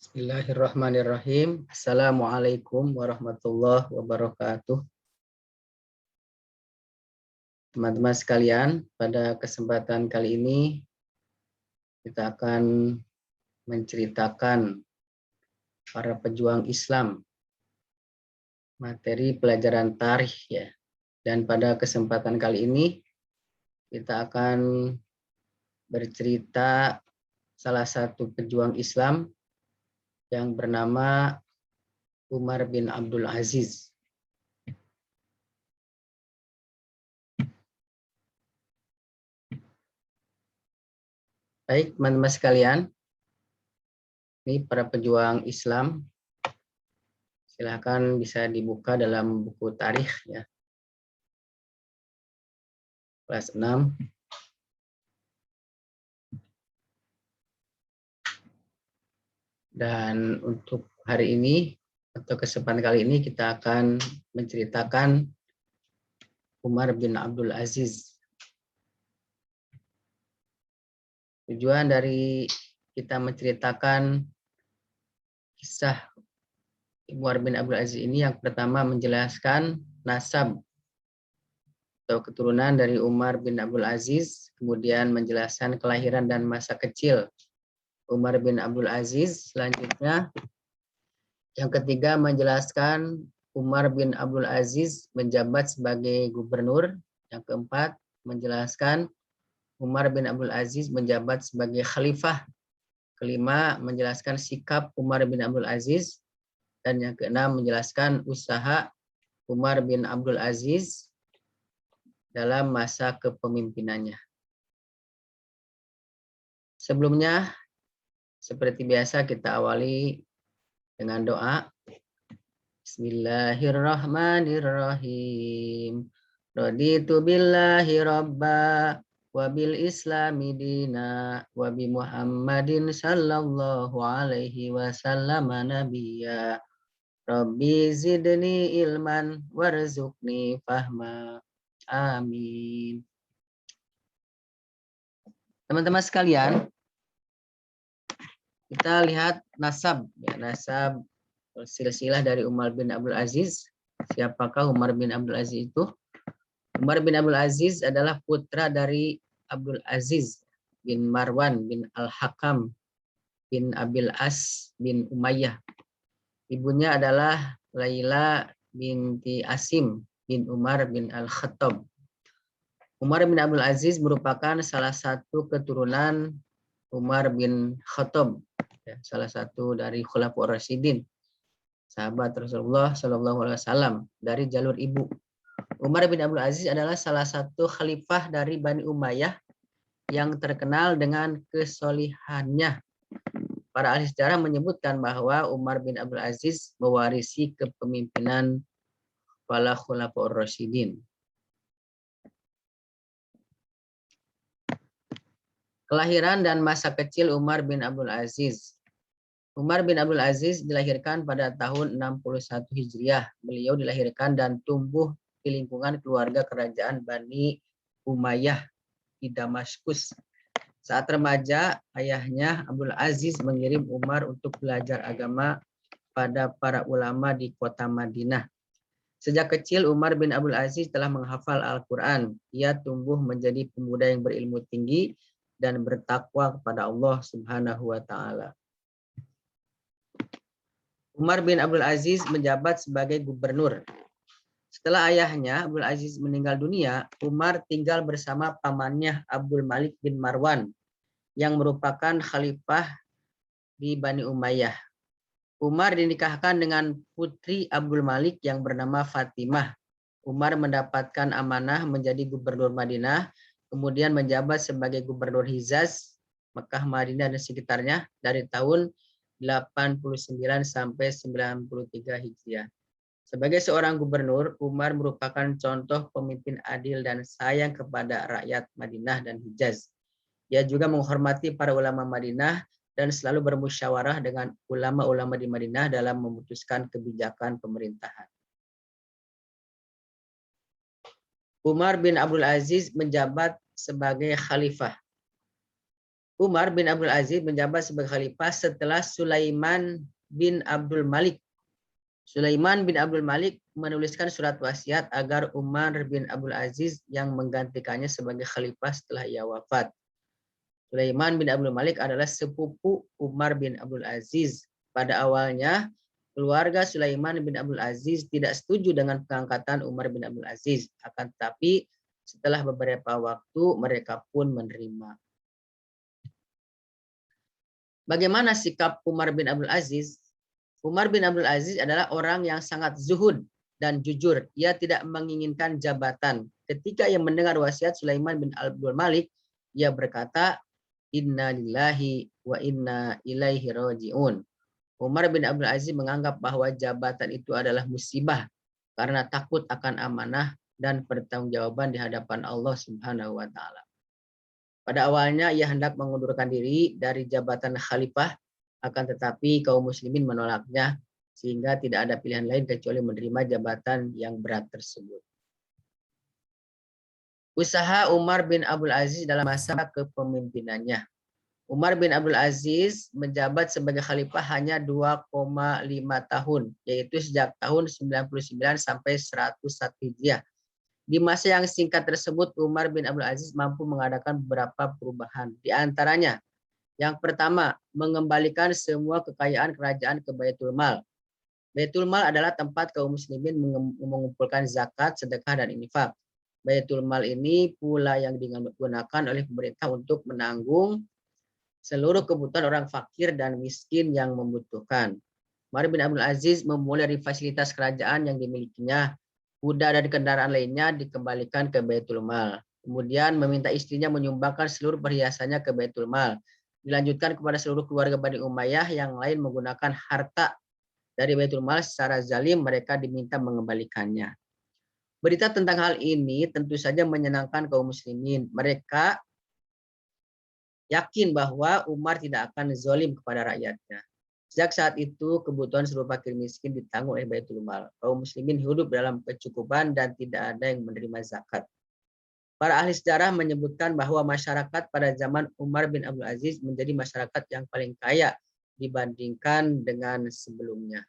Bismillahirrahmanirrahim. Assalamualaikum warahmatullahi wabarakatuh. Teman-teman sekalian, pada kesempatan kali ini kita akan menceritakan para pejuang Islam, materi pelajaran tarikh ya. Dan pada kesempatan kali ini kita akan bercerita salah satu pejuang Islam yang bernama Umar bin Abdul Aziz. Baik, teman-teman sekalian, ini para pejuang Islam. Silahkan bisa dibuka dalam buku tarikh ya. Kelas 6. Dan untuk hari ini atau kesempatan kali ini kita akan menceritakan Umar bin Abdul Aziz. Tujuan dari kita menceritakan kisah Umar bin Abdul Aziz ini yang pertama menjelaskan nasab atau keturunan dari Umar bin Abdul Aziz, kemudian menjelaskan kelahiran dan masa kecil Umar bin Abdul Aziz. Selanjutnya yang ketiga menjelaskan Umar bin Abdul Aziz menjabat sebagai gubernur. Yang keempat menjelaskan Umar bin Abdul Aziz menjabat sebagai khalifah. Kelima menjelaskan sikap Umar bin Abdul Aziz. Dan yang keenam menjelaskan usaha Umar bin Abdul Aziz dalam masa kepemimpinannya. Sebelumnya, seperti biasa kita awali dengan doa. Bismillahirrahmanirrahim. Raditu billahi rabba wa bil islami dina wa bi Muhammadin sallallahu alaihi wasallam nabiyya. Rabbi zidni ilman warzuqni fahma. Amin. Teman-teman sekalian, kita lihat nasab ya, nasab silsilah dari Umar bin Abdul Aziz. Siapakah Umar bin Abdul Aziz itu? Umar bin Abdul Aziz adalah putra dari Abdul Aziz bin Marwan bin Al-Hakam bin Abil As bin Umayyah. Ibunya adalah Laila binti Asim bin Umar bin Al-Khattab. Umar bin Abdul Aziz merupakan salah satu keturunan Umar bin Khattab, ya, salah satu dari Khulafaur Rasyidin, sahabat Rasulullah Shallallahu Alaihi Wasallam dari jalur ibu. Umar bin Abdul Aziz adalah salah satu khalifah dari Bani Umayyah yang terkenal dengan kesolihannya. Para ahli sejarah menyebutkan bahwa Umar bin Abdul Aziz mewarisi kepemimpinan para Khulafaur Rasyidin. Kelahiran dan masa kecil Umar bin Abdul Aziz. Umar bin Abdul Aziz dilahirkan pada tahun 61 Hijriah. Beliau dilahirkan dan tumbuh di lingkungan keluarga kerajaan Bani Umayyah di Damaskus. Saat remaja, ayahnya Abdul Aziz mengirim Umar untuk belajar agama pada para ulama di kota Madinah. Sejak kecil, Umar bin Abdul Aziz telah menghafal Al-Quran. Ia tumbuh menjadi pemuda yang berilmu tinggi dan bertakwa kepada Allah Subhanahu wa Ta'ala. Umar bin Abdul Aziz menjabat sebagai gubernur. Setelah ayahnya Abdul Aziz meninggal dunia, Umar tinggal bersama pamannya Abdul Malik bin Marwan yang merupakan khalifah di Bani Umayyah. Umar dinikahkan dengan putri Abdul Malik yang bernama Fatimah. Umar mendapatkan amanah menjadi gubernur Madinah, kemudian menjabat sebagai gubernur Hijaz, Mekah, Madinah dan sekitarnya dari tahun 89 sampai 93 Hijriah. Sebagai seorang gubernur, Umar merupakan contoh pemimpin adil dan sayang kepada rakyat Madinah dan Hijaz. Dia juga menghormati para ulama Madinah dan selalu bermusyawarah dengan ulama-ulama di Madinah dalam memutuskan kebijakan pemerintahan. Umar bin Abdul Aziz menjabat sebagai khalifah. Umar bin Abdul Aziz menjabat sebagai khalifah setelah Sulaiman bin Abdul Malik. Sulaiman bin Abdul Malik menuliskan surat wasiat agar Umar bin Abdul Aziz yang menggantikannya sebagai khalifah setelah ia wafat. Sulaiman bin Abdul Malik adalah sepupu Umar bin Abdul Aziz. Pada awalnya, keluarga Sulaiman bin Abdul Aziz tidak setuju dengan pengangkatan Umar bin Abdul Aziz. Akan tetapi, setelah beberapa waktu, mereka pun menerima. Bagaimana sikap Umar bin Abdul Aziz? Umar bin Abdul Aziz adalah orang yang sangat zuhud dan jujur. Ia tidak menginginkan jabatan. Ketika ia mendengar wasiat Sulaiman bin Abdul Malik, ia berkata, "Inna lillahi wa inna ilaihi raji'un." Umar bin Abdul Aziz menganggap bahwa jabatan itu adalah musibah karena takut akan amanah dan pertanggungjawaban di hadapan Allah Subhanahu wa taala. Pada awalnya ia hendak mengundurkan diri dari jabatan khalifah, akan tetapi kaum muslimin menolaknya sehingga tidak ada pilihan lain kecuali menerima jabatan yang berat tersebut. Usaha Umar bin Abdul Aziz dalam masa kepemimpinannya. Umar bin Abdul Aziz menjabat sebagai khalifah hanya 2,5 tahun, yaitu sejak tahun 99 sampai 101 Hijriah. Di masa yang singkat tersebut, Umar bin Abdul Aziz mampu mengadakan beberapa perubahan. Di antaranya, yang pertama, mengembalikan semua kekayaan kerajaan ke Baitul Mal. Baitul Mal adalah tempat kaum muslimin mengumpulkan zakat, sedekah, dan infak. Baitul Mal ini pula yang digunakan oleh pemerintah untuk menanggung seluruh kebutuhan orang fakir dan miskin yang membutuhkan. Umar bin Abdul Aziz memulai dari fasilitas kerajaan yang dimilikinya. Kuda dan kendaraan lainnya dikembalikan ke Baitul Mal. Kemudian meminta istrinya menyumbangkan seluruh perhiasannya ke Baitul Mal. Dilanjutkan kepada seluruh keluarga Bani Umayyah yang lain menggunakan harta dari Baitul Mal secara zalim, mereka diminta mengembalikannya. Berita tentang hal ini tentu saja menyenangkan kaum muslimin. Mereka yakin bahwa Umar tidak akan zalim kepada rakyatnya. Sejak saat itu, kebutuhan seluruh fakir miskin ditanggung oleh Baitul Mal. Kaum muslimin hidup dalam kecukupan dan tidak ada yang menerima zakat. Para ahli sejarah menyebutkan bahwa masyarakat pada zaman Umar bin Abdul Aziz menjadi masyarakat yang paling kaya dibandingkan dengan sebelumnya.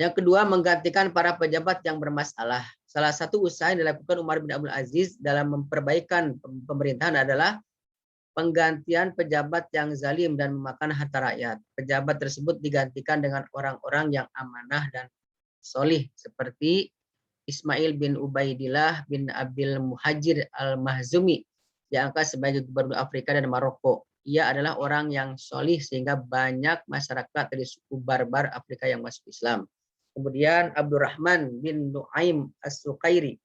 Yang kedua, menggantikan para pejabat yang bermasalah. Salah satu usaha yang dilakukan Umar bin Abdul Aziz dalam memperbaikan pemerintahan adalah penggantian pejabat yang zalim dan memakan harta rakyat. Pejabat tersebut digantikan dengan orang-orang yang amanah dan solih seperti Ismail bin Ubaidillah bin Abil Muhajir al-Mahzumi diangkat sebagai gubernur Afrika dan Maroko. Ia adalah orang yang solih sehingga banyak masyarakat dari suku barbar Afrika yang masuk Islam. Kemudian Abdurrahman bin Nuaim as-Sukairi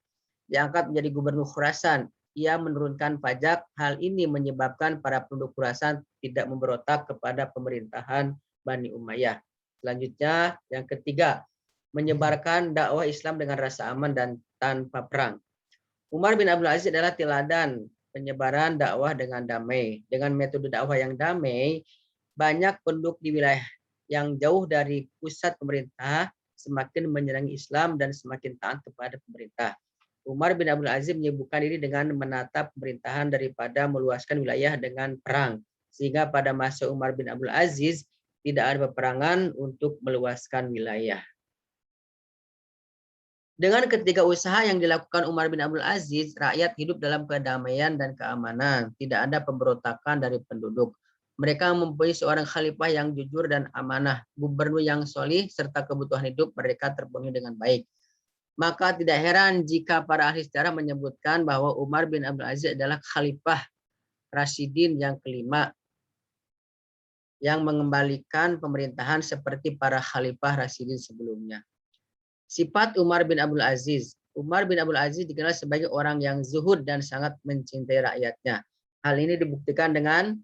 diangkat menjadi gubernur Khurasan. Ia menurunkan pajak. Hal ini menyebabkan para penduduk Khurasan tidak memberontak kepada pemerintahan Bani Umayyah. Selanjutnya, yang ketiga, menyebarkan dakwah Islam dengan rasa aman dan tanpa perang. Umar bin Abdul Aziz adalah teladan penyebaran dakwah dengan damai. Dengan metode dakwah yang damai, banyak penduduk di wilayah yang jauh dari pusat pemerintah semakin menyenangi Islam dan semakin taat kepada pemerintah. Umar bin Abdul Aziz menyibukkan diri dengan menata pemerintahan daripada meluaskan wilayah dengan perang. Sehingga pada masa Umar bin Abdul Aziz tidak ada peperangan untuk meluaskan wilayah. Dengan ketiga usaha yang dilakukan Umar bin Abdul Aziz, rakyat hidup dalam kedamaian dan keamanan. Tidak ada pemberontakan dari penduduk. Mereka mempunyai seorang khalifah yang jujur dan amanah, gubernur yang solih, serta kebutuhan hidup mereka terpenuhi dengan baik. Maka tidak heran jika para ahli sejarah menyebutkan bahwa Umar bin Abdul Aziz adalah khalifah Rasyidin yang kelima yang mengembalikan pemerintahan seperti para khalifah Rasyidin sebelumnya. Sifat Umar bin Abdul Aziz. Umar bin Abdul Aziz dikenal sebagai orang yang zuhud dan sangat mencintai rakyatnya. Hal ini dibuktikan dengan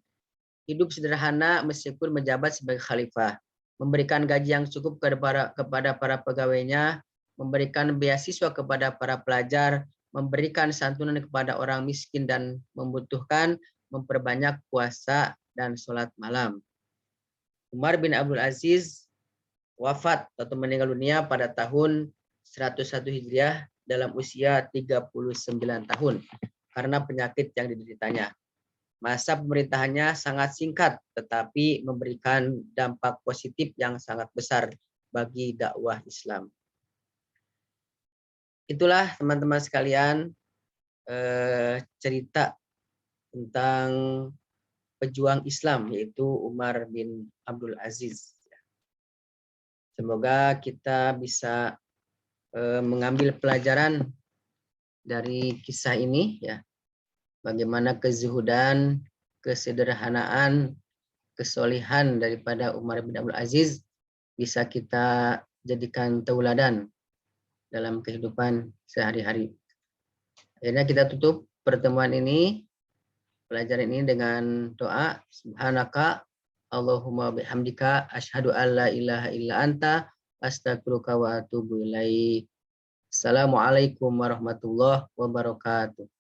hidup sederhana meskipun menjabat sebagai khalifah, memberikan gaji yang cukup kepada para pegawainya, memberikan beasiswa kepada para pelajar, memberikan santunan kepada orang miskin dan membutuhkan, memperbanyak puasa dan sholat malam. Umar bin Abdul Aziz wafat atau meninggal dunia pada tahun 101 Hijriah dalam usia 39 tahun karena penyakit yang dideritanya. Masa pemerintahannya sangat singkat, tetapi memberikan dampak positif yang sangat besar bagi dakwah Islam. Itulah teman-teman sekalian cerita tentang pejuang Islam, yaitu Umar bin Abdul Aziz. Semoga kita bisa mengambil pelajaran dari kisah ini, ya, bagaimana kezuhudan, kesederhanaan, kesolihan daripada Umar bin Abdul Aziz bisa kita jadikan tauladan dalam kehidupan sehari-hari. Akhirnya kita tutup pertemuan ini, pelajaran ini dengan doa, Subhanaka Allahumma bihamdika asyhadu an la ilaha illa anta astaghfiruka wa atubu ilaik. Assalamualaikum warahmatullahi wabarakatuh.